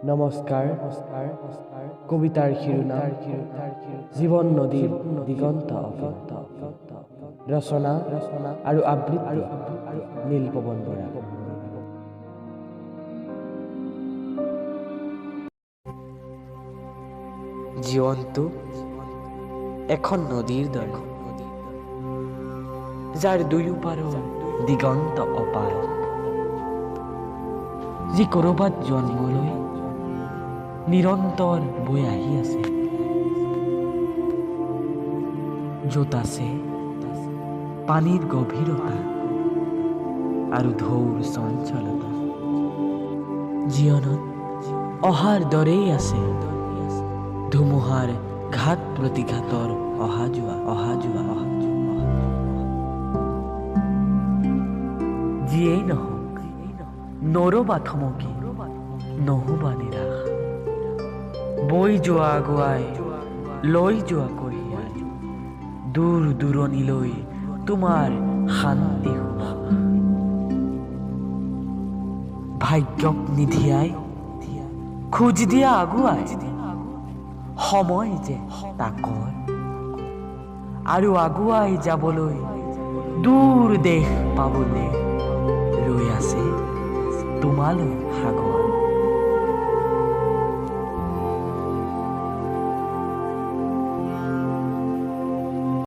নমস্কাৰ কবিতাৰ শিৰোনাম জীৱন নদীৰ দিগন্ত ৰচনা আৰু আবৃত্তি নীলপৱন বৰা। জীৱনটো এখন নদীৰ দৰে, যাৰ দুয়োপাৰৰ দিগন্ত অপাৰ, যি কৰবাত জন্ম লৈ নিৰন্তৰ বৈ আহি আছে, য'ত আছে পানীৰ গভীৰতা আৰু ঢৌৰ চঞ্চলতা। জীৱনত অহাৰ দৰেই আছে ধুমুহাৰ ঘাত প্ৰতিঘাতৰ অহা যোৱা। যিয়েই নহওক, নৰবা থমকি, নহবা নিৰাশ, বৈ যোৱা আগুৱাই, লৈ যোৱা কঢ়িয়াই, দূৰ দূৰণিলৈ তোমাৰ শান্তি সুবাস। ভাগ্যক নিধিয়াই খোজ দিয়া আগুৱাই, সময় যে তাকৰ, আৰু আগুৱাই যাবলৈ দূৰ দেশ পাবলৈ ৰৈ আছে তোমালৈ সাগৰ।